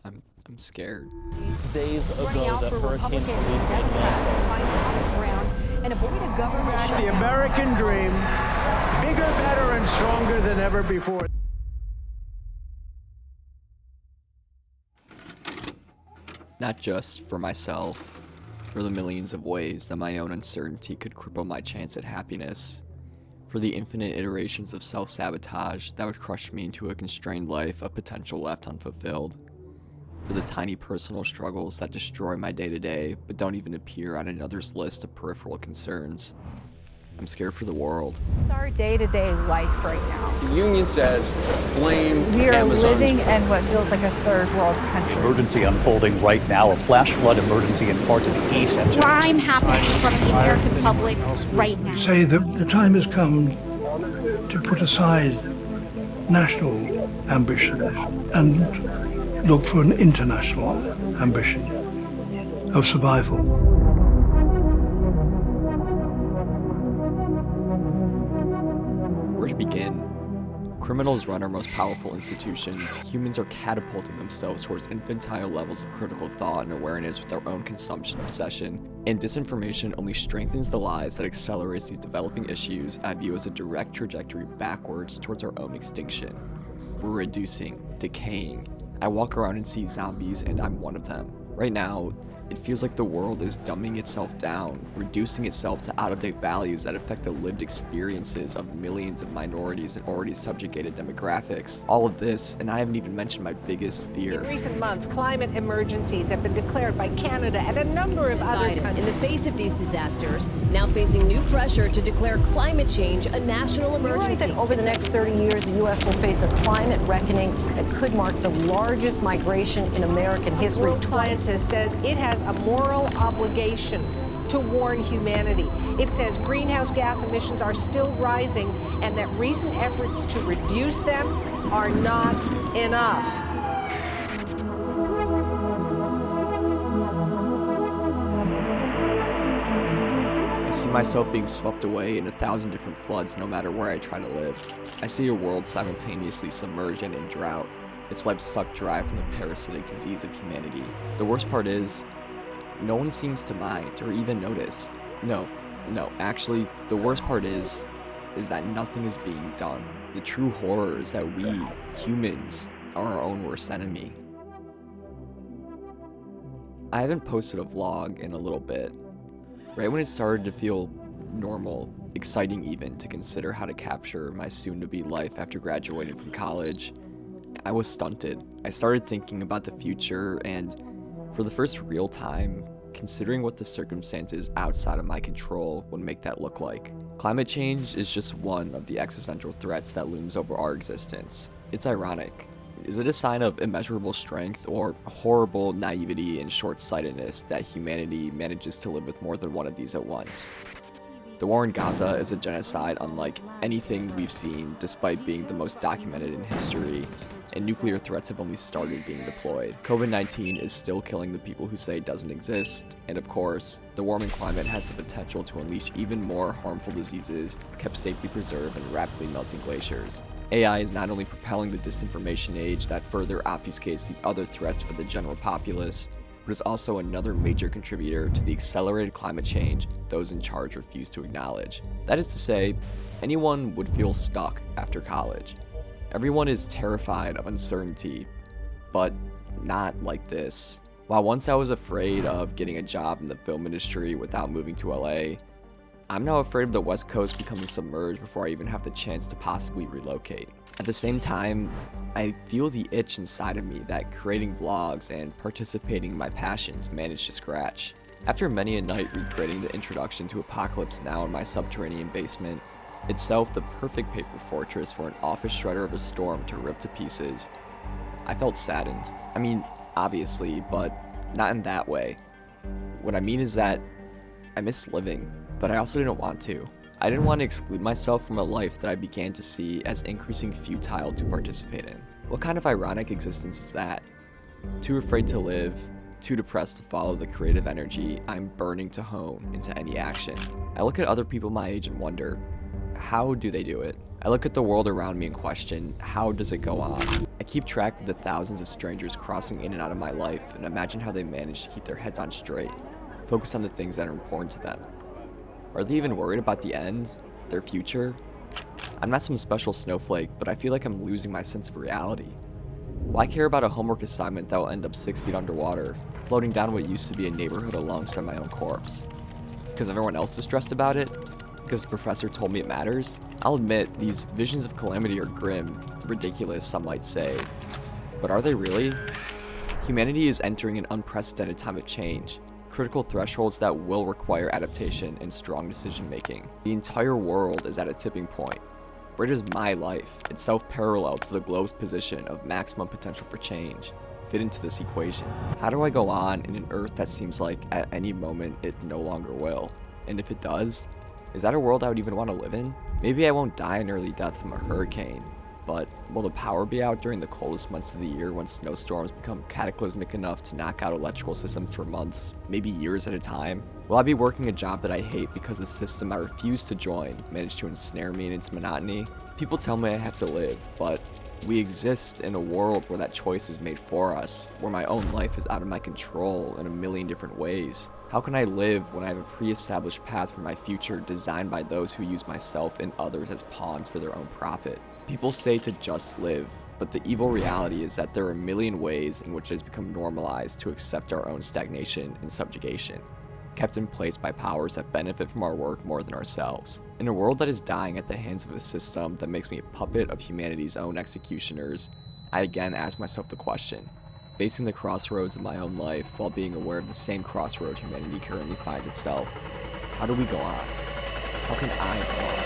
I'm scared. Days ago, Running out the for hurricane Republicans and Democrats to find common ground and avoid a government The shutdown. American dream, bigger, better, and stronger than ever before. Not just for myself, for the millions of ways that my own uncertainty could cripple my chance at happiness, for the infinite iterations of self-sabotage that would crush me into a constrained life of potential left unfulfilled, for the tiny personal struggles that destroy my day-to-day but don't even appear on another's list of peripheral concerns. I'm scared for the world. It's our day-to-day life right now. The union says blame We are Amazon's living in what feels like a third world country. Emergency unfolding right now, a flash flood emergency in parts of the east. Crime happening in front of the American public right now. Say that the time has come to put aside national ambitions and look for an international ambition of survival. Where to begin? Criminals run our most powerful institutions. Humans are catapulting themselves towards infantile levels of critical thought and awareness with our own consumption obsession. And disinformation only strengthens the lies that accelerates these developing issues I view as a direct trajectory backwards towards our own extinction. We're reducing, decaying. I walk around and see zombies, and I'm one of them. Right now, it feels like the world is dumbing itself down, reducing itself to out-of-date values that affect the lived experiences of millions of minorities and already subjugated demographics. All of this, and I haven't even mentioned my biggest fear. In recent months, climate emergencies have been declared by Canada and a number of other countries. In the face of these disasters, now facing new pressure to declare climate change a national emergency. You're right that over the next 30 years, the U.S. will face a climate reckoning that could mark the largest migration in American history. World Scientist says it has a moral obligation to warn humanity. It says greenhouse gas emissions are still rising and that recent efforts to reduce them are not enough. I see myself being swept away in 1,000 different floods no matter where I try to live. I see a world simultaneously submerged and in drought, its life sucked dry from the parasitic disease of humanity. The worst part is, no one seems to mind or even notice. No, actually, the worst part is that nothing is being done. The true horror is that we, humans, are our own worst enemy. I haven't posted a vlog in a little bit. Right when it started to feel normal, exciting even, to consider how to capture my soon-to-be life after graduating from college, I was stunted. I started thinking about the future and, for the first real time, considering what the circumstances outside of my control would make that look like. Climate change is just one of the existential threats that looms over our existence. It's ironic. Is it a sign of immeasurable strength or horrible naivety and short-sightedness that humanity manages to live with more than one of these at once? The war in Gaza is a genocide unlike anything we've seen, despite being the most documented in history, and nuclear threats have only started being deployed. COVID-19 is still killing the people who say it doesn't exist, and of course, the warming climate has the potential to unleash even more harmful diseases kept safely preserved in rapidly melting glaciers. AI is not only propelling the disinformation age that further obfuscates these other threats for the general populace, but is also another major contributor to the accelerated climate change those in charge refuse to acknowledge. That is to say, anyone would feel stuck after college. Everyone is terrified of uncertainty, but not like this. While once I was afraid of getting a job in the film industry without moving to LA, I'm now afraid of the West Coast becoming submerged before I even have the chance to possibly relocate. At the same time, I feel the itch inside of me that creating vlogs and participating in my passions managed to scratch. After many a night recreating the introduction to Apocalypse Now in my subterranean basement, itself the perfect paper fortress for an office shredder of a storm to rip to pieces, I felt saddened. I mean, obviously, but not in that way. What I mean is that I miss living, but I also didn't want to. I didn't want to exclude myself from a life that I began to see as increasing futile to participate in. What kind of ironic existence is that? Too afraid to live, too depressed to follow the creative energy I'm burning to hone into any action. I look at other people my age and wonder, how do they do it? I look at the world around me and question, how does it go on? I keep track of the thousands of strangers crossing in and out of my life and imagine how they manage to keep their heads on straight, focus on the things that are important to them. Are they even worried about the end? Their future? I'm not some special snowflake, but I feel like I'm losing my sense of reality. Why care about a homework assignment that will end up 6 feet underwater, floating down what used to be a neighborhood alongside my own corpse? Because everyone else is stressed about it? Because the professor told me it matters? I'll admit, these visions of calamity are grim, ridiculous, some might say. But are they really? Humanity is entering an unprecedented time of change, critical thresholds that will require adaptation and strong decision making. The entire world is at a tipping point. Where does my life, itself parallel to the globe's position of maximum potential for change, fit into this equation? How do I go on in an Earth that seems like at any moment it no longer will? And if it does, is that a world I would even want to live in? Maybe I won't die an early death from a hurricane, but will the power be out during the coldest months of the year when snowstorms become cataclysmic enough to knock out electrical systems for months, maybe years at a time? Will I be working a job that I hate because the system I refuse to join managed to ensnare me in its monotony? People tell me I have to live, but we exist in a world where that choice is made for us, where my own life is out of my control in a million different ways. How can I live when I have a pre-established path for my future designed by those who use myself and others as pawns for their own profit? People say to just live, but the evil reality is that there are a million ways in which it has become normalized to accept our own stagnation and subjugation, kept in place by powers that benefit from our work more than ourselves. In a world that is dying at the hands of a system that makes me a puppet of humanity's own executioners, I again ask myself the question, facing the crossroads of my own life while being aware of the same crossroad humanity currently finds itself, how do we go on? How can I go on?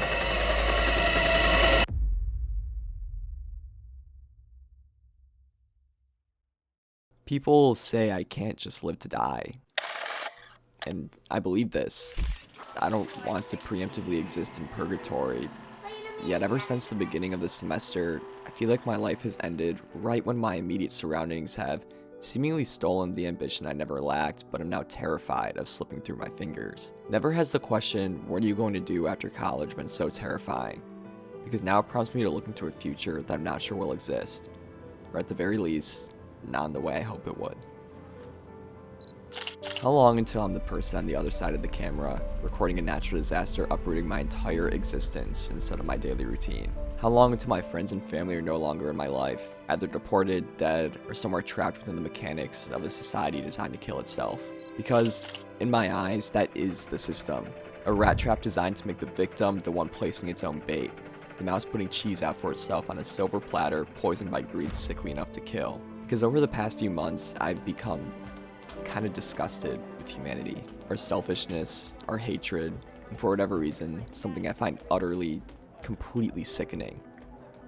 People say I can't just live to die. And I believe this. I don't want to preemptively exist in purgatory. Yet ever since the beginning of the semester, I feel like my life has ended right when my immediate surroundings have seemingly stolen the ambition I never lacked, but am now terrified of slipping through my fingers. Never has the question, what are you going to do after college, been so terrifying, because now it prompts me to look into a future that I'm not sure will exist, or at the very least, not in the way I hope it would. How long until I'm the person on the other side of the camera, recording a natural disaster uprooting my entire existence instead of my daily routine? How long until my friends and family are no longer in my life, either deported, dead, or somewhere trapped within the mechanics of a society designed to kill itself? Because, in my eyes, that is the system. A rat trap designed to make the victim the one placing its own bait. The mouse putting cheese out for itself on a silver platter poisoned by greed sickly enough to kill. Because over the past few months, I've become kind of disgusted with humanity, our selfishness, our hatred, and for whatever reason, something I find utterly, completely sickening,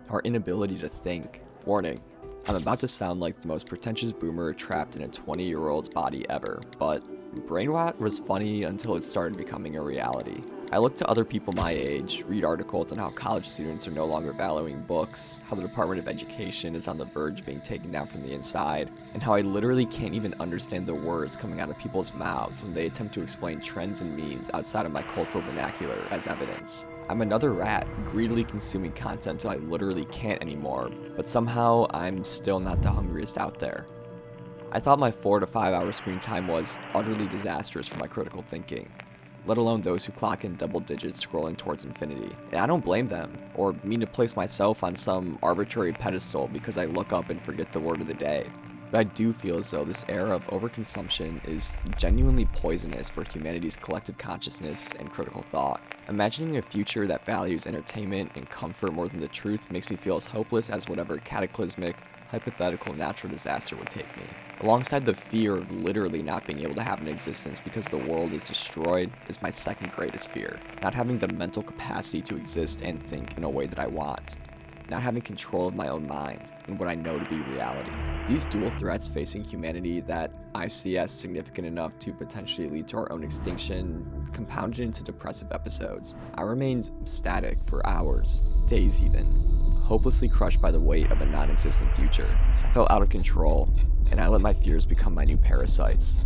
our inability to think. Warning, I'm about to sound like the most pretentious boomer trapped in a 20-year-old's body ever, but brain rot was funny until it started becoming a reality. I look to other people my age, read articles on how college students are no longer valuing books, how the Department of Education is on the verge of being taken down from the inside, and how I literally can't even understand the words coming out of people's mouths when they attempt to explain trends and memes outside of my cultural vernacular as evidence. I'm another rat, greedily consuming content until I literally can't anymore, but somehow I'm still not the hungriest out there. I thought my 4 to 5 hour screen time was utterly disastrous for my critical thinking, let alone those who clock in double digits scrolling towards infinity. And I don't blame them, or mean to place myself on some arbitrary pedestal because I look up and forget the word of the day. But I do feel as though this era of overconsumption is genuinely poisonous for humanity's collective consciousness and critical thought. Imagining a future that values entertainment and comfort more than the truth makes me feel as hopeless as whatever cataclysmic, hypothetical natural disaster would take me. Alongside the fear of literally not being able to have an existence because the world is destroyed is my second greatest fear. Not having the mental capacity to exist and think in a way that I want. Not having control of my own mind and what I know to be reality. These dual threats facing humanity that I see as significant enough to potentially lead to our own extinction compounded into depressive episodes. I remained static for hours, days even, hopelessly crushed by the weight of a non-existent future. I felt out of control, and I let my fears become my new parasites.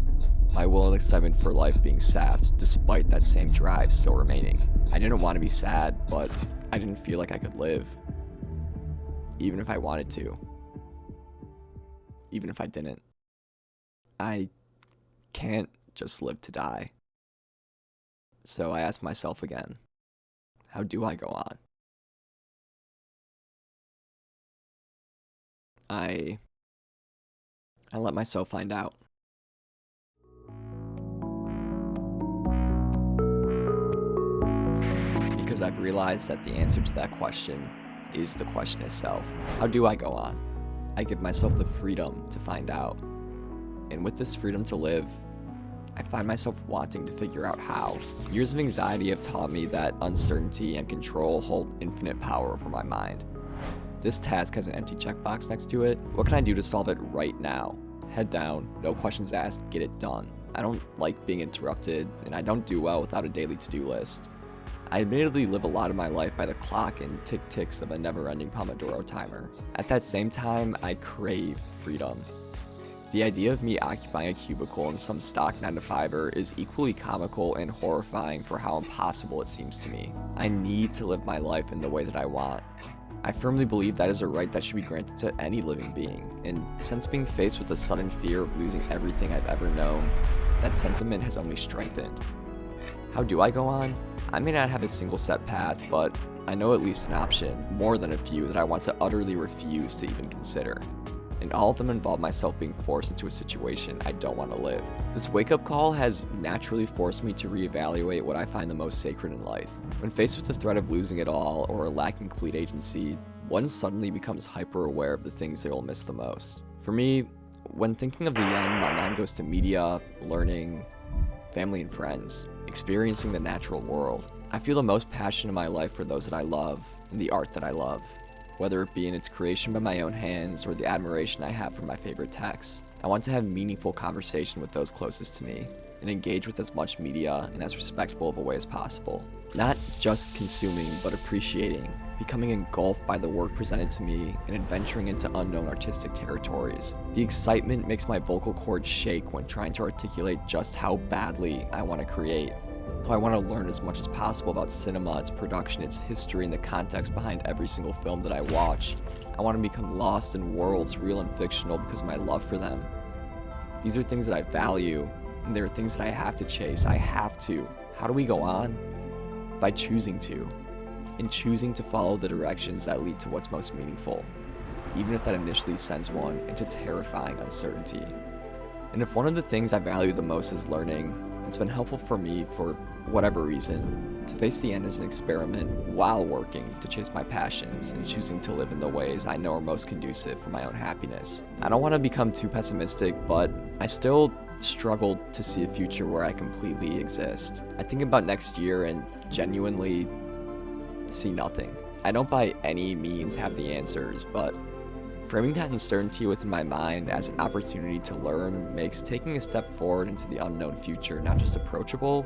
My will and excitement for life being sapped, despite that same drive still remaining. I didn't want to be sad, but I didn't feel like I could live, even if I wanted to, even if I didn't. I can't just live to die. So I asked myself again, how do I go on? I let myself find out. Because I've realized that the answer to that question is the question itself. How do I go on? I give myself the freedom to find out. And with this freedom to live, I find myself wanting to figure out how. Years of anxiety have taught me that uncertainty and control hold infinite power over my mind. This task has an empty checkbox next to it. What can I do to solve it right now? Head down, no questions asked, get it done. I don't like being interrupted, and I don't do well without a daily to-do list. I admittedly live a lot of my life by the clock and tick-ticks of a never-ending Pomodoro timer. At that same time, I crave freedom. The idea of me occupying a cubicle in some stock 9-to-5er is equally comical and horrifying for how impossible it seems to me. I need to live my life in the way that I want. I firmly believe that is a right that should be granted to any living being, and since being faced with the sudden fear of losing everything I've ever known, that sentiment has only strengthened. How do I go on? I may not have a single set path, but I know at least an option, more than a few, that I want to utterly refuse to even consider. And all of them involve myself being forced into a situation I don't want to live. This wake-up call has naturally forced me to reevaluate what I find the most sacred in life. When faced with the threat of losing it all or lacking complete agency, one suddenly becomes hyper-aware of the things they will miss the most. For me, when thinking of the end, my mind goes to media, learning, family and friends, experiencing the natural world. I feel the most passion in my life for those that I love and the art that I love, whether it be in its creation by my own hands or the admiration I have for my favorite texts. I want to have meaningful conversation with those closest to me and engage with as much media in as respectful of a way as possible. Not just consuming, but appreciating, becoming engulfed by the work presented to me and adventuring into unknown artistic territories. The excitement makes my vocal cords shake when trying to articulate just how badly I want to create. How I want to learn as much as possible about cinema, its production, its history, and the context behind every single film that I watch. I want to become lost in worlds, real and fictional, because of my love for them. These are things that I value, and there are things that I have to chase. I have to. How do we go on? By choosing to. And choosing to follow the directions that lead to what's most meaningful, even if that initially sends one into terrifying uncertainty. And if one of the things I value the most is learning, it's been helpful for me, for whatever reason, to face the end as an experiment while working to chase my passions and choosing to live in the ways I know are most conducive for my own happiness. I don't want to become too pessimistic, but I still struggle to see a future where I completely exist. I think about next year and genuinely see nothing. I don't by any means have the answers, but framing that uncertainty within my mind as an opportunity to learn makes taking a step forward into the unknown future not just approachable,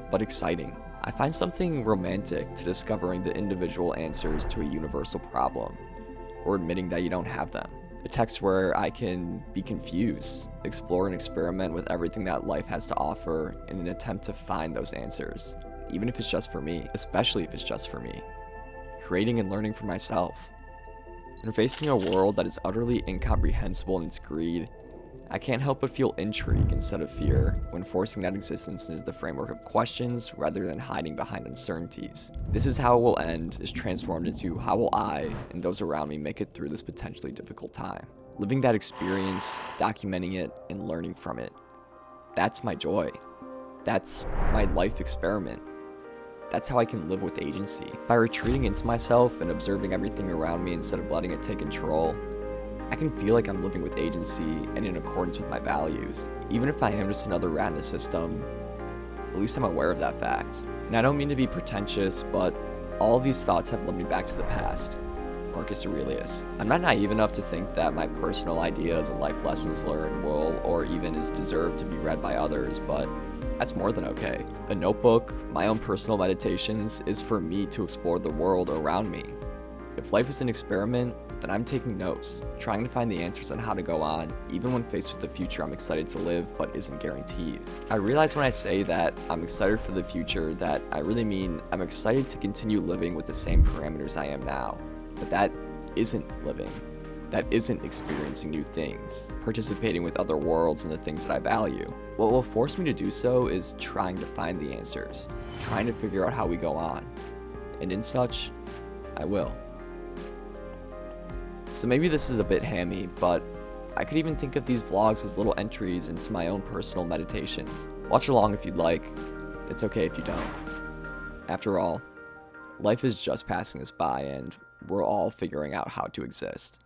but exciting. I find something romantic to discovering the individual answers to a universal problem, or admitting that you don't have them. A text where I can be confused, explore and experiment with everything that life has to offer in an attempt to find those answers, even if it's just for me, especially if it's just for me. Creating and learning for myself. And facing a world that is utterly incomprehensible in its greed, I can't help but feel intrigue instead of fear when forcing that existence into the framework of questions rather than hiding behind uncertainties. This is how it will end, is transformed into how will I and those around me make it through this potentially difficult time. Living that experience, documenting it, and learning from it. That's my joy. That's my life experiment. That's how I can live with agency. By retreating into myself and observing everything around me instead of letting it take control, I can feel like I'm living with agency and in accordance with my values. Even if I am just another rat in the system, at least I'm aware of that fact. And I don't mean to be pretentious, but all of these thoughts have led me back to the past. Marcus Aurelius. I'm not naive enough to think that my personal ideas and life lessons learned will, or even is deserved to be read by others, but that's more than okay. A notebook, my own personal meditations, is for me to explore the world around me. If life is an experiment, then I'm taking notes, trying to find the answers on how to go on, even when faced with the future I'm excited to live but isn't guaranteed. I realize when I say that I'm excited for the future that I really mean I'm excited to continue living with the same parameters I am now, but that isn't living. That isn't experiencing new things, participating with other worlds and the things that I value. What will force me to do so is trying to find the answers, trying to figure out how we go on. And in such, I will. So maybe this is a bit hammy, but I could even think of these vlogs as little entries into my own personal meditations. Watch along if you'd like. It's okay if you don't. After all, life is just passing us by and we're all figuring out how to exist.